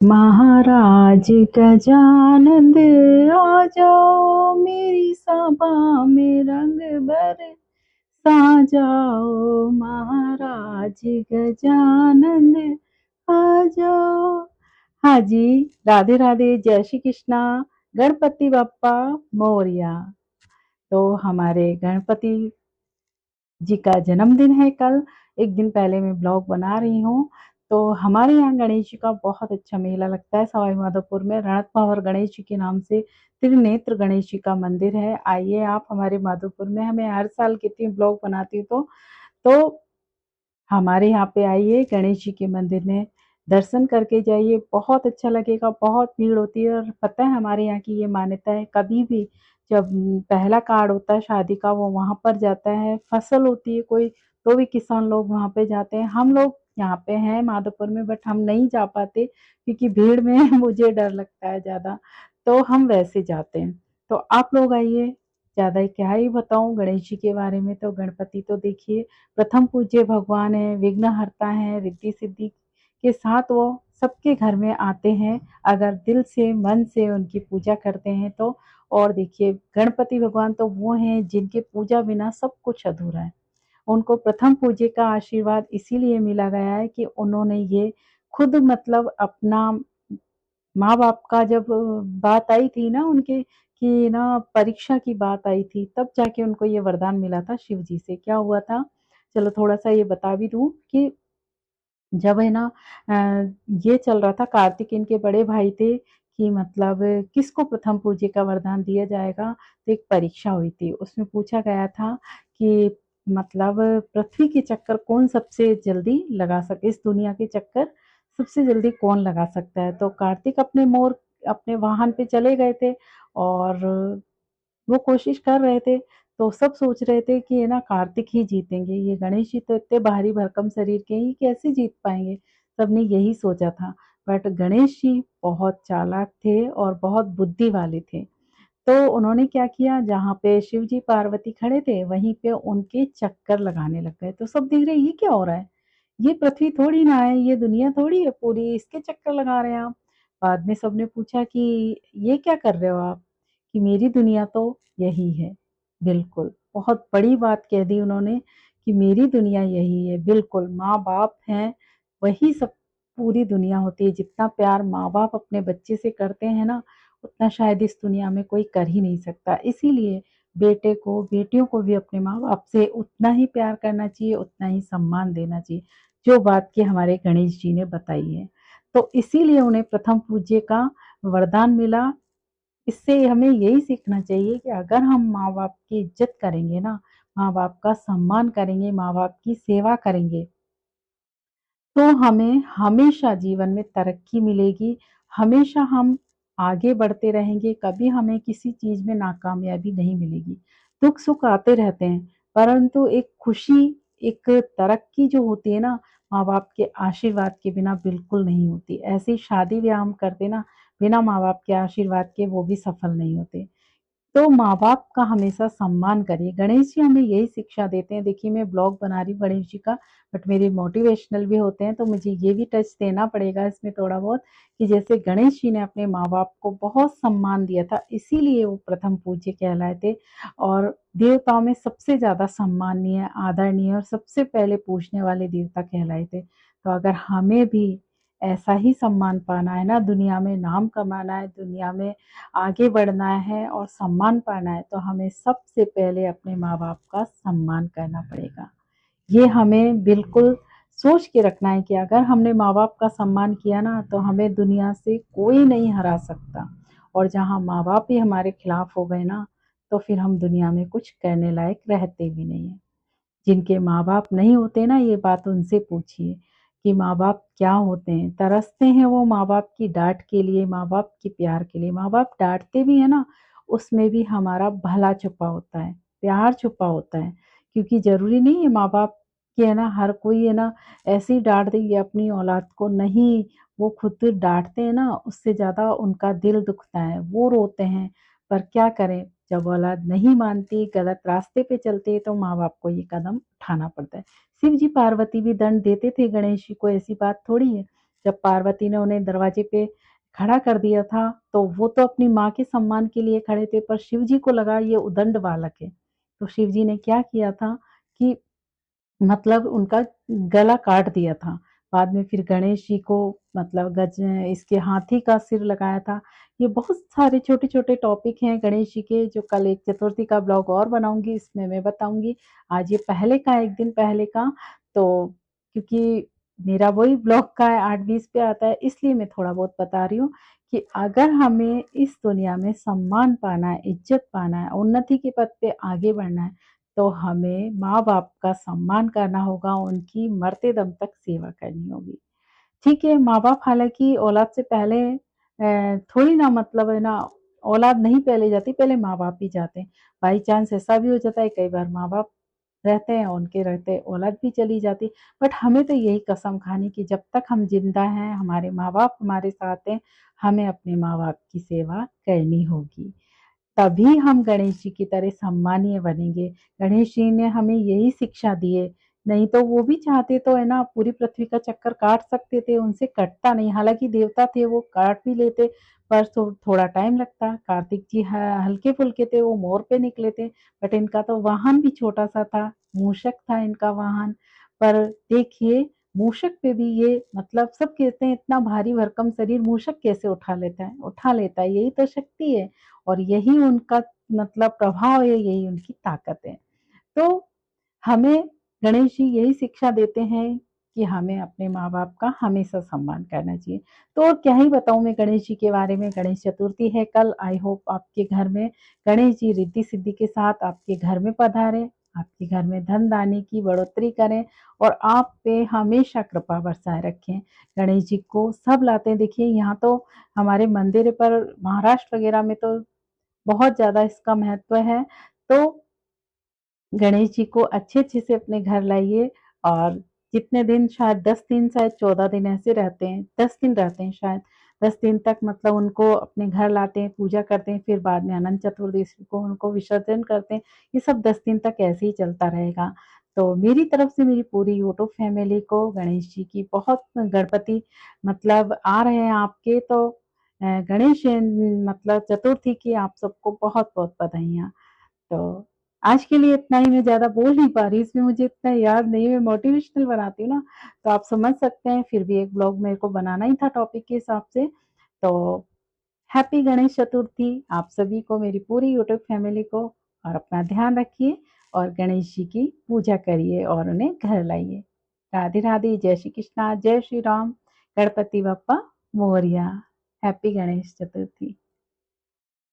महाराज गजानंद आ जाओ, मेरी सभा में रंग बरसा जाओ। महाराज गजानंद आ जाओ। हाँ जी, राधे राधे, जय श्री कृष्णा। गणपति बप्पा मोरया। तो हमारे गणपति जी का जन्मदिन है कल। एक दिन पहले मैं ब्लॉग बना रही हूँ। तो हमारे यहाँ गणेश जी का बहुत अच्छा मेला लगता है सवाई माधोपुर में। रणत भंवर गणेश जी के नाम से त्रिनेत्र गणेश जी का मंदिर है। आइए आप हमारे माधोपुर में, हमें हर साल कितनी ब्लॉग बनाती हूँ तो हमारे यहाँ पे आइए, गणेश जी के मंदिर में दर्शन करके जाइए, बहुत अच्छा लगेगा। बहुत भीड़ होती है और पता है हमारे यहाँ की ये मान्यता है, कभी भी जब पहला कार्ड होता है शादी का वो वहाँ पर जाता है। फसल होती है कोई तो भी किसान लोग वहाँ पे जाते हैं। हम लोग यहाँ पे हैं माधोपुर में बट हम नहीं जा पाते क्योंकि भीड़ में मुझे डर लगता है ज़्यादा, तो हम वैसे जाते हैं। तो आप लोग आइए, ज़्यादा क्या ही बताऊँ गणेश जी के बारे में। तो गणपति तो देखिए प्रथम पूज्य भगवान है, विघ्नहर्ता है, रिद्धि सिद्धि के साथ वो सबके घर में आते हैं अगर दिल से मन से उनकी पूजा करते हैं तो। और देखिए गणपति भगवान तो वो हैं जिनके पूजा बिना सब कुछ अधूरा है। उनको प्रथम पूज्य का आशीर्वाद इसीलिए मिला गया है कि उन्होंने ये खुद मतलब अपना माँ बाप का जब बात आई थी ना उनके कि ना परीक्षा की बात आई थी, तब जाके उनको ये वरदान मिला था शिव जी से। क्या हुआ था, चलो थोड़ा सा ये बता भी दूं कि जब है ना ये चल रहा था, कार्तिक इनके बड़े भाई थे कि मतलब किसको प्रथम पूज्य का वरदान दिया जाएगा। तो एक परीक्षा हुई थी, उसमें पूछा गया था कि मतलब पृथ्वी के चक्कर कौन सबसे जल्दी लगा सके, इस दुनिया के चक्कर सबसे जल्दी कौन लगा सकता है। तो कार्तिक अपने वाहन पे चले गए थे और वो कोशिश कर रहे थे। तो सब सोच रहे थे कि ये ना कार्तिक ही जीतेंगे, ये गणेश जी तो इतने भारी भरकम शरीर के ही कैसे जीत पाएंगे। सबने यही सोचा था। बट गणेश जी बहुत चालाक थे और बहुत बुद्धि वाले थे। तो उन्होंने क्या किया, जहाँ पे शिव जी पार्वती खड़े थे वहीं पे उनके चक्कर लगाने लग गए। तो सब देख रहे ये क्या हो रहा है, ये पृथ्वी थोड़ी ना है, ये दुनिया थोड़ी है पूरी, इसके चक्कर लगा रहे हैं आप। बाद में सबने पूछा कि ये क्या कर रहे हो आप, कि मेरी दुनिया तो यही है। बिल्कुल बहुत बड़ी बात कह दी उन्होंने कि मेरी दुनिया यही है। बिल्कुल माँ बाप हैं वही सब पूरी दुनिया होती है। जितना प्यार माँ बाप अपने बच्चे से करते हैं ना उतना शायद इस दुनिया में कोई कर ही नहीं सकता। इसीलिए बेटे को बेटियों को भी अपने माँ बाप से उतना ही प्यार करना चाहिए, उतना ही सम्मान देना चाहिए, जो बात की हमारे गणेश जी ने बताई है। तो इसीलिए उन्हें प्रथम पूज्य का वरदान मिला। इससे हमें यही सीखना चाहिए कि अगर हम माँ बाप की इज्जत करेंगे ना, माँ बाप का सम्मान करेंगे, माँ बाप की सेवा करेंगे, तो हमें हमेशा जीवन में तरक्की मिलेगी। हमेशा हम आगे बढ़ते रहेंगे, कभी हमें किसी चीज़ में नाकामयाबी नहीं मिलेगी। दुख-सुख आते रहते हैं, परंतु एक खुशी, एक तरक्की जो होती है ना, माँ-बाप के आशीर्वाद के बिना बिल्कुल नहीं होती। ऐसे ही शादी-ब्याह हम करते ना, बिना माँ-बाप के आशीर्वाद के वो भी सफल नहीं होते। तो माँ-बाप का हमेशा सम्मान करिए। गणेश जी हमें यही शिक्षा देते हैं। देखिए मैं ब्लॉग बना रही हूँ गणेश जी का, बट मेरे मोटिवेशनल भी होते हैं, तो मुझे ये भी टच देना पड़ेगा इसमें थोड़ा बहुत कि जैसे गणेश जी ने अपने माँ-बाप को बहुत सम्मान दिया था, इसीलिए वो प्रथम पूज्य कहलाए थे और देवताओं में सबसे ज़्यादा सम्मानीय, आदरणीय और सबसे पहले पूजने वाले देवता कहलाए थे। तो अगर हमें भी ऐसा ही सम्मान पाना है ना, दुनिया में नाम कमाना है, दुनिया में आगे बढ़ना है और सम्मान पाना है, तो हमें सबसे पहले अपने माँ-बाप का सम्मान करना पड़ेगा। ये हमें बिल्कुल सोच के रखना है कि अगर हमने माँ-बाप का सम्मान किया ना, तो हमें दुनिया से कोई नहीं हरा सकता। और जहाँ माँ-बाप ही हमारे खिलाफ हो गए ना, तो फिर हम दुनिया में कुछ करने लायक रहते भी नहीं हैं। जिनके माँ-बाप नहीं होते ना, ये बात उनसे पूछिए कि माँ-बाप क्या होते हैं। तरसते हैं वो माँ-बाप की डाँट के लिए, माँ-बाप के प्यार के लिए। माँ-बाप डाँटते भी हैं ना, उसमें भी हमारा भला छुपा होता है, प्यार छुपा होता है। क्योंकि ज़रूरी नहीं है माँ-बाप के है ना हर कोई है ना ऐसे ही डाँट देंगे अपनी औलाद को, नहीं, वो खुद डाँटते हैं ना, उससे ज़्यादा उनका दिल दुखता है, वो रोते हैं। पर क्या करें, जब औलाद नहीं मानती, गलत रास्ते पे चलते हैं तो माँ-बाप को ये कदम उठाना पड़ता है। शिव जी पार्वती भी दंड देते थे गणेश जी को, ऐसी बात थोड़ी है। जब पार्वती ने उन्हें दरवाजे पे खड़ा कर दिया था, तो वो तो अपनी माँ के सम्मान के लिए खड़े थे, पर शिव जी को लगा ये उदंड बालक है। तो शिव जी ने क्या किया था कि मतलब उनका गला काट दिया था। बाद में फिर गणेश जी को मतलब गज इसके हाथी का सिर लगाया था। ये बहुत सारे छोटे-छोटे टॉपिक हैं गणेश जी के, जो कल एक चतुर्थी का ब्लॉग और बनाऊँगी, इसमें मैं बताऊँगी। आज ये पहले का 1 दिन पहले का, तो क्योंकि मेरा वही ब्लॉग का 8:20 पे आता है, इसलिए मैं थोड़ा बहुत बता रही हूँ कि अगर हमें इस दुनिया में सम्मान पाना है, इज़्ज़त पाना है, उन्नति के पथ पे आगे बढ़ना है, तो हमें माँ-बाप का सम्मान करना होगा, उनकी मरते दम तक सेवा करनी होगी। ठीक है, माँ-बाप हालाँकि औलाद से पहले थोड़ी ना मतलब है ना, औलाद नहीं पहले जाती, पहले माँ-बाप ही जाते हैं। बाई चांस ऐसा भी हो जाता है कई बार माँ-बाप रहते हैं, उनके रहते औलाद भी चली जाती। बट हमें तो यही कसम खानी कि जब तक हम ज़िंदा हैं, हमारे माँ-बाप हमारे साथ हैं, हमें अपने माँ-बाप की सेवा करनी होगी। तभी हम गणेश जी की तरह सम्मानीय बनेंगे। गणेश जी ने हमें यही शिक्षा दी है, नहीं तो वो भी चाहते तो है ना पूरी पृथ्वी का चक्कर काट सकते थे, उनसे कटता नहीं। हालाँकि देवता थे वो काट भी लेते, पर थोड़ा टाइम लगता। कार्तिक जी ह हल्के-फुल्के थे, वो मोर पे निकले थे, बट इनका तो वाहन भी छोटा-सा था, मूषक था इनका वाहन। पर देखिए मूषक पे भी ये मतलब सब कहते हैं इतना भारी भरकम शरीर मूषक कैसे उठा लेता है? उठा लेता है, यही तो शक्ति है। और यही उनका मतलब प्रभाव है, यही उनकी ताकत है। तो हमें गणेश जी यही शिक्षा देते हैं कि हमें अपने माँ-बाप का हमेशा सम्मान करना चाहिए। तो और क्या ही बताऊँ मैं गणेश जी के बारे में, गणेश चतुर्थी है कल, आई होप आपके घर में गणेश जी रिद्धि-सिद्धि के साथ आपके घर में पधारें, आपके घर में धन-धान्य की बढ़ोतरी करें और आप पे हमेशा कृपा बरसाए रखें। गणेश जी को सब लाते हैं, देखिए यहाँ तो हमारे मंदिर पर महाराष्ट्र वगैरह में तो बहुत ज़्यादा इसका महत्व है। तो गणेश जी को अच्छे-अच्छे से अपने घर लाइए और जितने दिन शायद 10 दिन शायद 14 दिन ऐसे रहते हैं, 10 दिन रहते हैं शायद। 10 दिन तक मतलब उनको अपने घर लाते हैं, पूजा करते हैं, फिर बाद में अनंत चतुर्दशी को उनको विसर्जन करते हैं। ये सब 10 दिन तक ऐसे ही चलता रहेगा। तो मेरी तरफ से मेरी पूरी यूट्यूब फैमिली को गणेश जी की बहुत गणपति मतलब आ रहे हैं आपके तो गणेश मतलब चतुर्थी की आप सबको बहुत-बहुत बधाइयाँ। तो आज के लिए इतना ही, मैं ज़्यादा बोल नहीं पा रही, इसमें मुझे इतना याद नहीं है, मैं मोटिवेशनल बनाती हूँ ना, तो आप समझ सकते हैं, फिर भी एक ब्लॉग मेरे को बनाना ही था टॉपिक के हिसाब से। तो हैप्पी गणेश चतुर्थी आप सभी को, मेरी पूरी यूट्यूब फैमिली को, और अपना ध्यान रखिए और गणेश जी की पूजा करिए और उन्हें घर लाइए। राधे राधे, जय श्री कृष्णा, जय श्री राम, गणपति बप्पा मोरया। हैप्पी गणेश चतुर्थी।